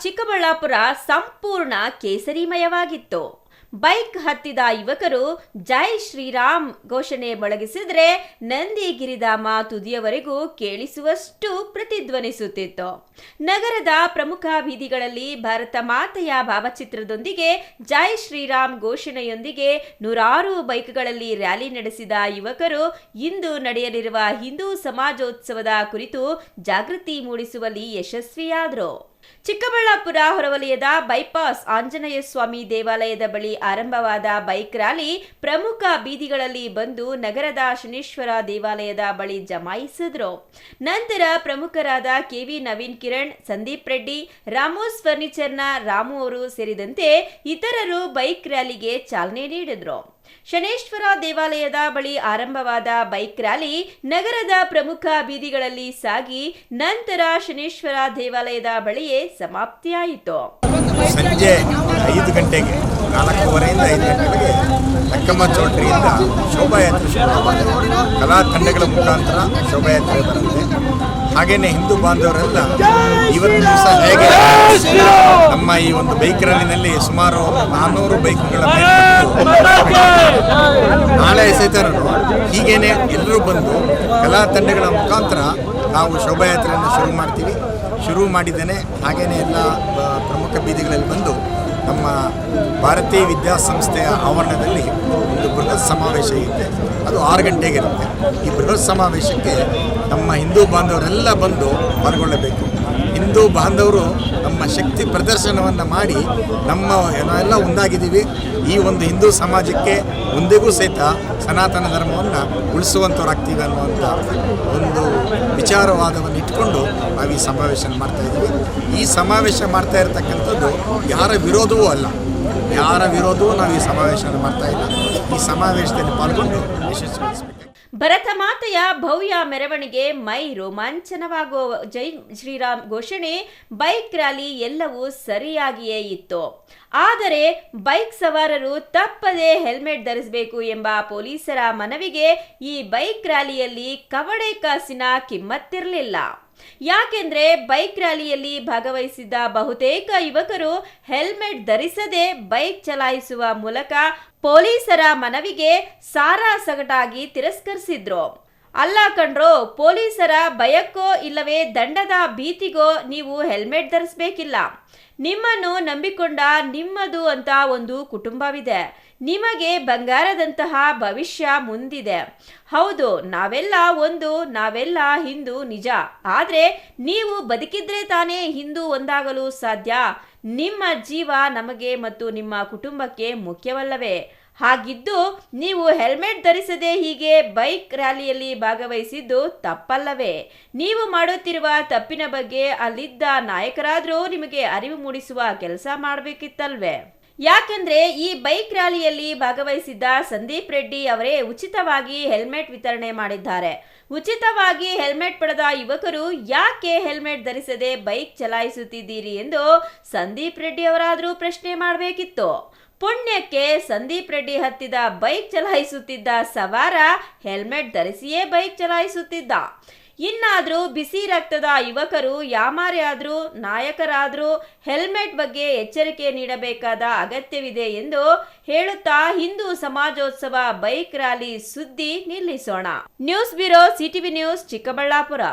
ಚಿಕ್ಕಬಳ್ಳಾಪುರ ಸಂಪೂರ್ಣ ಕೇಸರಿಮಯವಾಗಿತ್ತು. ಬೈಕ್ ಹತ್ತಿದ ಯುವಕರು ಜೈ ಶ್ರೀರಾಮ್ ಘೋಷಣೆ ಮೊಳಗಿಸಿದ್ರೆ ನಂದಿ ಗಿರಿಧಾಮ ತುದಿಯವರೆಗೂ ಕೇಳಿಸುವಷ್ಟು ಪ್ರತಿಧ್ವನಿಸುತ್ತಿತ್ತು. ನಗರದ ಪ್ರಮುಖ ಬೀದಿಗಳಲ್ಲಿ ಭಾರತ ಮಾತೆಯ ಭಾವಚಿತ್ರದೊಂದಿಗೆ ಜೈ ಶ್ರೀರಾಮ್ ಘೋಷಣೆಯೊಂದಿಗೆ ನೂರಾರು ಬೈಕ್ಗಳಲ್ಲಿ ರ್ಯಾಲಿ ನಡೆಸಿದ ಯುವಕರು ಇಂದು ನಡೆಯಲಿರುವ ಹಿಂದೂ ಸಮಾಜೋತ್ಸವದ ಕುರಿತು ಜಾಗೃತಿ ಮೂಡಿಸುವಲ್ಲಿ ಯಶಸ್ವಿಯಾದರು. ಚಿಕ್ಕಬಳ್ಳಾಪುರ ಹೊರವಲಯದ ಬೈಪಾಸ್ ಆಂಜನೇಯ ಸ್ವಾಮಿ ದೇವಾಲಯದ ಬಳಿ ಆರಂಭವಾದ ಬೈಕ್ ರ್ಯಾಲಿ ಪ್ರಮುಖ ಬೀದಿಗಳಲ್ಲಿ ಬಂದು ನಗರದ ಶನೇಶ್ವರ ದೇವಾಲಯದ ಬಳಿ ಜಮಾಯಿಸಿದ್ರು. ನಂತರ ಪ್ರಮುಖರಾದ ಕೆವಿ ನವೀನ್ ಕಿರಣ್, ಸಂದೀಪ್ ರೆಡ್ಡಿ, ರಾಮೋಸ್ ಫರ್ನಿಚರ್ನ ರಾಮು ಅವರು ಸೇರಿದಂತೆ ಇತರರು ಬೈಕ್ ರ್ಯಾಲಿಗೆ ಚಾಲನೆ ನೀಡಿದ್ರು. ಶನೇಶ್ವರ ದೇವಾಲಯದ ಬಳಿ ಆರಂಭವಾದ ಬೈಕ್ ರ್ಯಾಲಿ ನಗರದ ಪ್ರಮುಖ ಬೀದಿಗಳಲ್ಲಿ ಸಾಗಿ ನಂತರ ಶನೇಶ್ವರ ದೇವಾಲಯದ ಬಳಿಯೇ ಸಮಾಪ್ತಿಯಾಯಿತು. ಸಂಜೆ 5 ಗಂಟೆಗೆ 4:15 5 ಗಂಟೆಗೆ ಲಕ್ಕಮ್ಮ ಚೌಟ್ರಿಯಿಂದ ಶೋಭಾಯಾತ್ರೆ ಕಲಾ ತಂಡಗಳ ಮುಖಾಂತರ ಶೋಭಾಯಾತ್ರೆ ಬರುತ್ತೆ. ಹಾಗೇನೆ ಹಿಂದೂ ಬಾಂಧವರೆಲ್ಲ ಇವತ್ತು ದಿವಸ ಹೇಗೆ ನಮ್ಮ ಈ ಒಂದು ಬೈಕ್ ರ್ಯಾಲಿನಲ್ಲಿ ಸುಮಾರು 400 ಬೈಕ್ಗಳ ನಾಳೆ ಸಹಿತರು ಹೀಗೇನೆ ಎಲ್ಲರೂ ಬಂದು ಕಲಾ ತಂಡಗಳ ಮುಖಾಂತರ ನಾವು ಶೋಭಾಯಾತ್ರೆಯನ್ನು ಶುರು ಮಾಡಿದ್ದೇನೆ. ಹಾಗೇನೆ ಎಲ್ಲ ಪ್ರಮುಖ ಬೀದಿಗಳಲ್ಲಿ ಬಂದು ನಮ್ಮ ಭಾರತೀಯ ವಿದ್ಯಾಸಂಸ್ಥೆಯ ಆವರಣದಲ್ಲಿ ಒಂದು ಬೃಹತ್ ಸಮಾವೇಶ ಇದೆ. ಅದು 6 ಗಂಟೆಗೆ ಇರುತ್ತೆ. ಈ ಬೃಹತ್ ಸಮಾವೇಶಕ್ಕೆ ನಮ್ಮ ಹಿಂದೂ ಬಾಂಧವರೆಲ್ಲ ಬಂದು ಪಾಲ್ಗೊಳ್ಳಬೇಕು. ಹಿಂದೂ ಬಾಂಧವರು ನಮ್ಮ ಶಕ್ತಿ ಪ್ರದರ್ಶನವನ್ನು ಮಾಡಿ ನಾವೆಲ್ಲ ಒಂದಾಗಿದ್ದೀವಿ. ಈ ಒಂದು ಹಿಂದೂ ಸಮಾಜಕ್ಕೆ ಮುಂದೆಗೂ ಸಹಿತ ಸನಾತನ ಧರ್ಮವನ್ನು ಉಳಿಸುವಂಥವ್ರಾಗ್ತೀವಿ ಅನ್ನುವಂಥ ಒಂದು ವಿಚಾರವಾದವನ್ನು ಇಟ್ಕೊಂಡು ನಾವು ಈ ಸಮಾವೇಶ ಮಾಡ್ತಾಯಿದ್ದೀವಿ. ಈ ಸಮಾವೇಶ ಮಾಡ್ತಾ ಇರತಕ್ಕಂಥದ್ದು ಯಾರ ವಿರೋಧವೂ ಅಲ್ಲ, ಯಾರ ವಿರೋಧವೂ ನಾವು ಈ ಸಮಾವೇಶ ಮಾಡ್ತಾ ಇಲ್ಲ. ಈ ಸಮಾವೇಶದಲ್ಲಿ ಪಾಲ್ಗೊಂಡು ಯಶಸ್ವಿಗೊಳಿಸಬೇಕು. ಭರತ ಮಾತೆಯ ಭವ್ಯ ಮೆರವಣಿಗೆ ಮೈ ರೋಮಾಂಚನವಾಗುವ ಜೈ ಶ್ರೀರಾಮ್ ಘೋಷಣೆ, ಬೈಕ್ ರ್ಯಾಲಿ ಎಲ್ಲವೂ ಸರಿಯಾಗಿಯೇ ಇತ್ತು. ಆದರೆ ಬೈಕ್ ಸವಾರರು ತಪ್ಪದೆ ಹೆಲ್ಮೆಟ್ ಧರಿಸಬೇಕು ಎಂಬ ಪೊಲೀಸರ ಮನವಿಗೆ ಈ ಬೈಕ್ ರ್ಯಾಲಿಯಲ್ಲಿ ಕವಡೆ ಕಾಸಿನ ಕಿಮ್ಮತ್ತಿರಲಿಲ್ಲ. ಯಾಕೆಂದ್ರೆ ಬೈಕ್ ರ್ಯಾಲಿಯಲ್ಲಿ ಭಾಗವಹಿಸಿದ್ದ ಬಹುತೇಕ ಯುವಕರು ಹೆಲ್ಮೆಟ್ ಧರಿಸದೆ ಬೈಕ್ ಚಲಾಯಿಸುವ ಮೂಲಕ ಪೊಲೀಸರ ಮನವಿಗೆ ಸಾರಾಸಗಟಾಗಿ ತಿರಸ್ಕರಿಸಿದ್ರು. ಅಲ್ಲ ಕಣ್ರೋ, ಪೊಲೀಸರ ಭಯಕ್ಕೋ ಇಲ್ಲವೇ ದಂಡದ ಭೀತಿಗೋ ನೀವು ಹೆಲ್ಮೆಟ್ ಧರಿಸಬೇಕಿಲ್ಲ. ನಿಮ್ಮನ್ನು ನಂಬಿಕೊಂಡ ನಿಮ್ಮದು ಅಂತ ಒಂದು ಕುಟುಂಬವಿದೆ. ನಿಮಗೆ ಬಂಗಾರದಂತಹ ಭವಿಷ್ಯ ಮುಂದಿದೆ. ಹೌದು, ನಾವೆಲ್ಲ ಹಿಂದೂ ನಿಜ. ಆದರೆ ನೀವು ಬದುಕಿದ್ರೆ ತಾನೇ ಹಿಂದೂ ಒಂದಾಗಲು ಸಾಧ್ಯ. ನಿಮ್ಮ ಜೀವ ನಮಗೆ ಮತ್ತು ನಿಮ್ಮ ಕುಟುಂಬಕ್ಕೆ ಮುಖ್ಯವಲ್ಲವೇ? ಹಾಗಿದ್ದು ನೀವು ಹೆಲ್ಮೆಟ್ ಧರಿಸದೆ ಹೀಗೆ ಬೈಕ್ ರ್ಯಾಲಿಯಲ್ಲಿ ಭಾಗವಹಿಸಿದ್ದು ತಪ್ಪಲ್ಲವೇ? ನೀವು ಮಾಡುತ್ತಿರುವ ತಪ್ಪಿನ ಬಗ್ಗೆ ಅಲ್ಲಿದ್ದ ನಾಯಕರಾದರೂ ನಿಮಗೆ ಅರಿವು ಮೂಡಿಸುವ ಕೆಲಸ ಮಾಡಬೇಕಿತ್ತಲ್ವೇ? ಯಾಕೆಂದ್ರೆ ಈ ಬೈಕ್ ರ್ಯಾಲಿಯಲ್ಲಿ ಭಾಗವಹಿಸಿದ್ದ ಸಂದೀಪ್ ರೆಡ್ಡಿ ಅವರೇ ಉಚಿತವಾಗಿ ಹೆಲ್ಮೆಟ್ ವಿತರಣೆ ಮಾಡಿದ್ದಾರೆ. ಉಚಿತವಾಗಿ ಹೆಲ್ಮೆಟ್ ಪಡೆದ ಯುವಕರು ಯಾಕೆ ಹೆಲ್ಮೆಟ್ ಧರಿಸದೆ ಬೈಕ್ ಚಲಾಯಿಸುತ್ತಿದ್ದೀರಿ ಎಂದು ಸಂದೀಪ್ ರೆಡ್ಡಿ ಅವರಾದರೂ ಪ್ರಶ್ನೆ ಮಾಡಬೇಕಿತ್ತು. ಪುಣ್ಯಕ್ಕೆ ಸಂದೀಪ್ ರೆಡ್ಡಿ ಹತ್ತಿದ ಬೈಕ್ ಚಲಾಯಿಸುತ್ತಿದ್ದ ಸವಾರ ಹೆಲ್ಮೆಟ್ ಧರಿಸಿಯೇ ಬೈಕ್ ಚಲಾಯಿಸುತ್ತಿದ್ದ. ಇನ್ನಾದರೂ ಬಿಸಿ ರಕ್ತದ ಯುವಕರು ಯಾಮಾರ್ಯಾದರೂ ನಾಯಕರಾದರೂ ಹೆಲ್ಮೆಟ್ ಬಗ್ಗೆ ಎಚ್ಚರಿಕೆ ನೀಡಬೇಕಾದ ಅಗತ್ಯವಿದೆ ಎಂದು ಹೇಳುತ್ತಾ ಹಿಂದೂ ಸಮಾಜೋತ್ಸವ ಬೈಕ್ ರ್ಯಾಲಿ ಸುದ್ದಿ ನಿಲ್ಲಿಸೋಣ. News bureau, CTV news, Chikkaballapur.